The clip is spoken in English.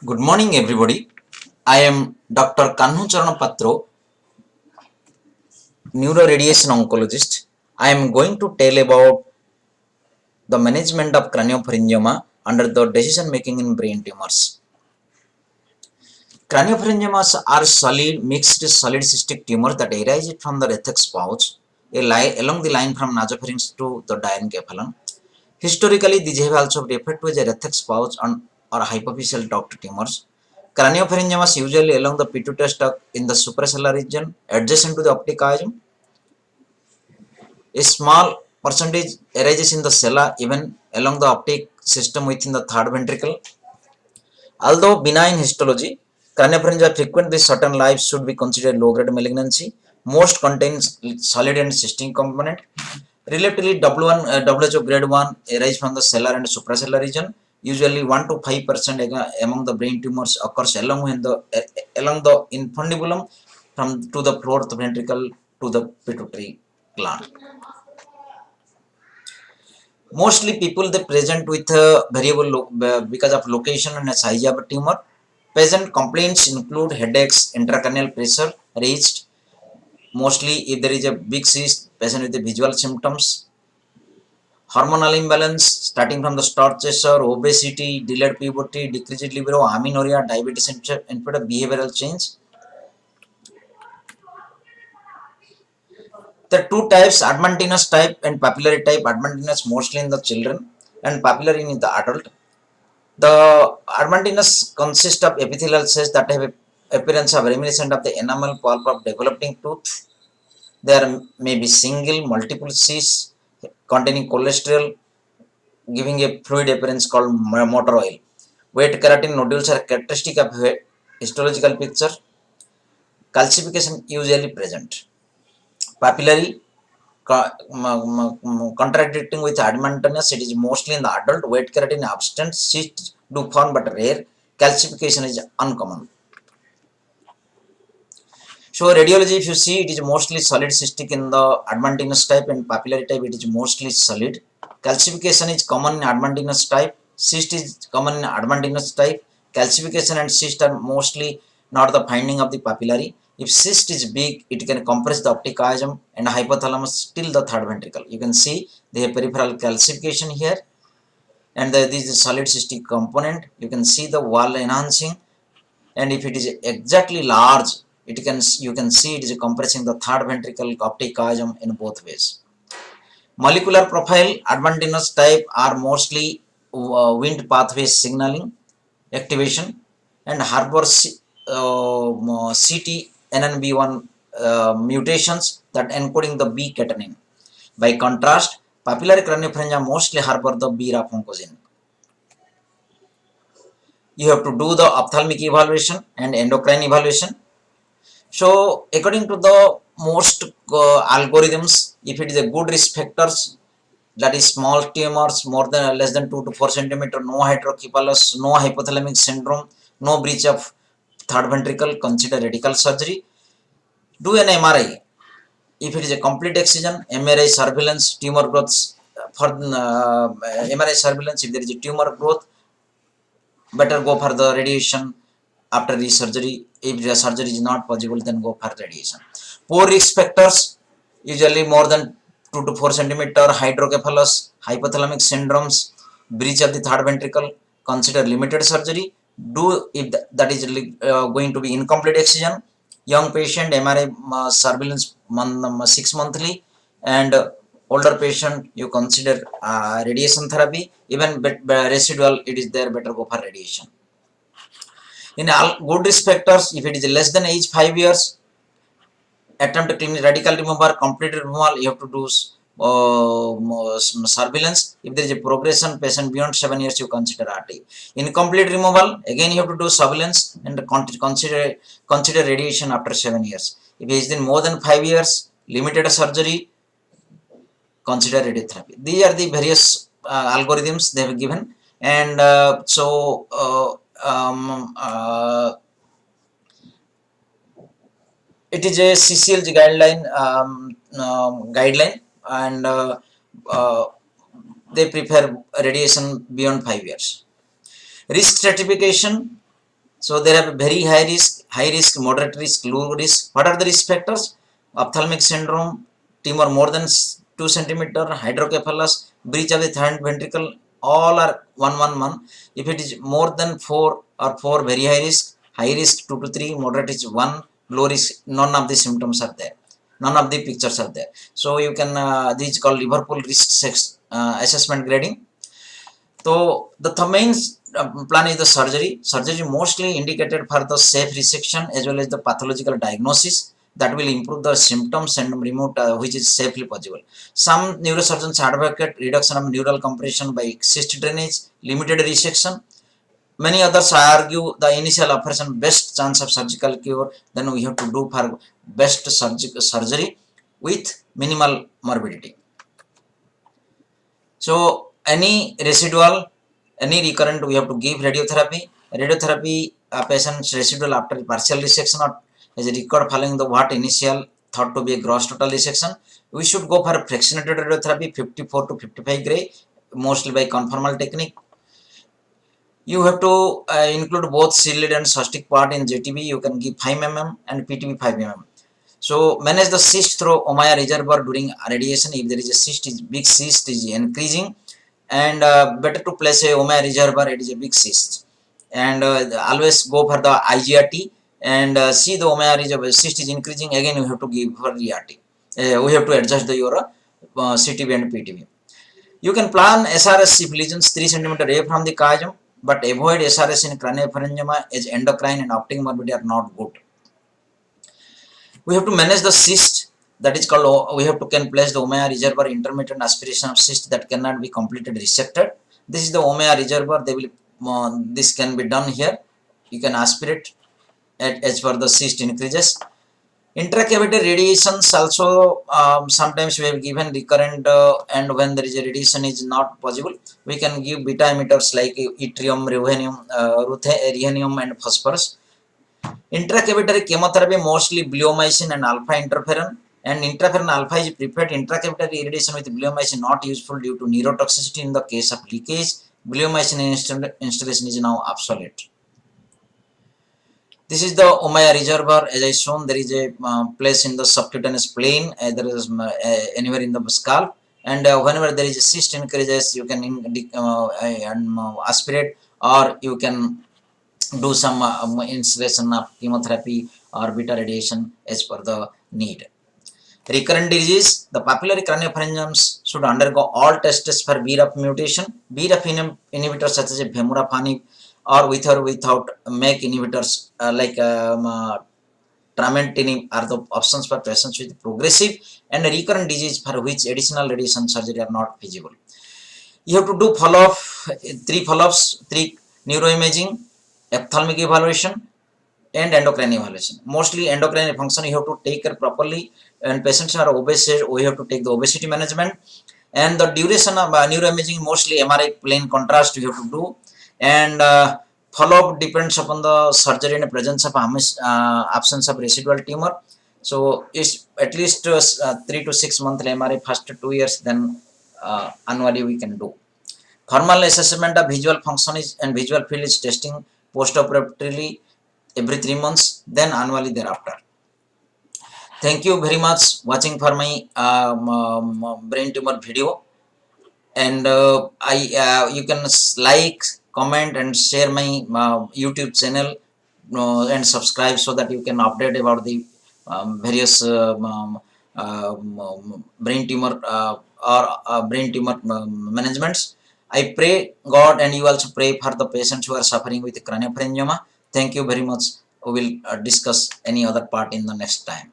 Good morning, everybody. I am Dr. Kanhu Charan Patro, neuroradiation oncologist. I am going to tell about the management of craniopharyngioma under the decision making in brain tumors. Craniopharyngiomas are solid, mixed solid cystic tumors that arise from the rethax pouch along the line from nasopharynx to the diencephalon. Historically, these have also referred to as a rethax pouch or hypophyseal duct tumors. Craniopharyngiomas usually along the pituitary duct in the suprasellar region adjacent to the optic chiasm. A small percentage arises in the sella even along the optic system within the third ventricle. Although benign histology, craniopharyngia frequently certain lives should be considered low-grade malignancy. Most contains solid and cystic component. Relatively WHO grade 1 arise from the sellar and suprasellar region. Usually 1 to 5% among the brain tumors occurs along the infundibulum from to the fourth ventricle to the pituitary gland. Mostly people they present with variable because of location and size of a tumor. Present complaints include headaches, intracranial pressure raised. Mostly if there is a big cyst, patient with the visual symptoms. Hormonal imbalance starting from the start chaser, obesity, delayed puberty, decreased libido, amenorrhea, diabetes, and behavioral change. There are two types, adventitious type and papillary type. Adventitious mostly in the children and papillary in the adult. The adventitious consist of epithelial cells that have appearance of reminiscent of the enamel pulp of developing tooth. There may be single, multiple cysts containing cholesterol, giving a fluid appearance called motor oil. Wet keratin nodules are characteristic of histological picture. Calcification usually present. Papillary contradicting with adventitious, it is mostly in the adult. Wet keratin abstent, cysts do form but rare. Calcification is uncommon. So radiology, if you see, it is mostly solid cystic in the adventitious type and papillary type, it is mostly solid. Calcification is common in adventitious type. Cyst is common in adventitious type. Calcification and cyst are mostly not the finding of the papillary. If cyst is big, it can compress the optic chiasm and hypothalamus till the third ventricle. You can see they have peripheral calcification here, and this is solid cystic component. You can see the wall enhancing, and if it is exactly large, you can see it is compressing the third ventricle optic chiasm in both ways. Molecular profile, adventitious type are mostly Wnt pathway signaling activation and harbor CTNNB1 mutations that encoding the B catenin. By contrast, papillary craniopharyngia mostly harbor the BRAF oncogene. You have to do the ophthalmic evaluation and endocrine evaluation. So according to the most algorithms, if it is a good risk factors, that is small tumors more than less than 2 to 4 centimeter, no hydrocephalus, no hypothalamic syndrome, no breach of third ventricle, consider radical surgery. Do an MRI. If it is a complete excision, MRI surveillance, tumor growths for MRI surveillance. If there is a tumor growth, better go for the radiation after the surgery. If the surgery is not possible, then go for radiation. Poor risk factors, usually more than 2 to 4 centimeter, hydrocephalus, hypothalamic syndromes, breach of the third ventricle, consider limited surgery. Do if that is going to be incomplete excision. Young patient, MRI surveillance 6 monthly, and older patient, you consider radiation therapy. Even residual, it is there, better go for radiation. In all good risk factors, if it is less than age 5 years, attempt clinical radical removal, complete removal, you have to do surveillance. If there is a progression, patient beyond 7 years, you consider RT. Incomplete removal, again you have to do surveillance and consider radiation after 7 years. If it is in more than 5 years, limited surgery, consider radiotherapy. These are the various algorithms they have given, and it is a CCLG guideline, and they prefer radiation beyond 5 years. Risk stratification, So there have very high risk, moderate risk, low risk. What are the risk factors? Ophthalmic syndrome, tumor more than 2 centimeter, hydrocephalus, breach of the third ventricle, all are 111. If it is more than 4 or 4, very high risk 2 to 3, moderate is 1, low risk, none of the symptoms are there. None of the pictures are there. So you can, this is called Liverpool risk assessment grading. So the main plan is the surgery. Surgery mostly indicated for the safe resection as well as the pathological diagnosis that will improve the symptoms and remove which is safely possible. Some neurosurgeons advocate reduction of neural compression by cyst drainage, limited resection. Many others argue the initial operation best chance of surgical cure. Then we have to do for best surgery with minimal morbidity. So any residual, any recurrent, we have to give radiotherapy. Radiotherapy, patient's residual after partial resection or is record following the what initial thought to be a gross total resection. We should go for a fractionated radiotherapy 54 to 55 gray, mostly by conformal technique. You have to include both ciliate and cystic part in JTB. You can give 5 mm and PTB 5 mm. So manage the cyst through Ommaya reservoir during radiation. If there is a cyst, big cyst is increasing, and better to place a Ommaya reservoir. It is a big cyst, and always go for the IGRT and see the Ommaya reservoir cyst is increasing. Again, you have to give for ERT. We have to adjust the your CTB and PTB. You can plan SRS if lesions 3 cm away from the chiasm, but avoid SRS in craniopharyngioma as endocrine and optic morbidity are not good. We have to manage the cyst, that is called, we have to can place the Ommaya reservoir intermittent aspiration of cyst that cannot be completed resected. This is the Ommaya reservoir. They will this can be done here. You can aspirate as per the cyst increases. Intracavity radiations also sometimes we have given recurrent and when there is a radiation is not possible, we can give beta emitters like yttrium, rhenium and phosphorus. Intracavitary chemotherapy mostly bleomycin and alpha interferon, and interferon alpha is prepared. Intracavitary irradiation with bleomycin not useful due to neurotoxicity in the case of leakage. Bleomycin installation is now obsolete. This is the Ommaya reservoir. As I shown, there is a place in the subcutaneous plane, there is anywhere in the scalp, and whenever there is a cyst increases, you can aspirate, or you can do some installation of chemotherapy or beta radiation as per the need. Recurrent disease, the papillary craniopharyngiomas should undergo all tests for BRAF mutation. BRAF inhibitors such as Vemurafenib or with or without MEK inhibitors like Trametinib are the options for patients with progressive and recurrent disease for which additional radiation surgery are not feasible. You have to do follow-up, 3 follow-ups, 3 neuroimaging, ophthalmic evaluation and endocrine evaluation. Mostly endocrine function you have to take care properly, and patients are obese, we have to take the obesity management, and the duration of neuroimaging mostly MRI plane contrast you have to do, and follow-up depends upon the surgery and presence of absence of residual tumor. So it's at least 3 to 6 monthly MRI first 2 years, then annually we can do. Thermal assessment of visual function is and visual field is testing post-operatively every 3 months, then annually thereafter. Thank you very much watching for my brain tumor video, and you can like, comment and share my YouTube channel and subscribe so that you can update about the various brain tumor or brain tumor managements. I pray God and you also pray for the patients who are suffering with craniopharyngioma. Thank you very much. We will discuss any other part in the next time.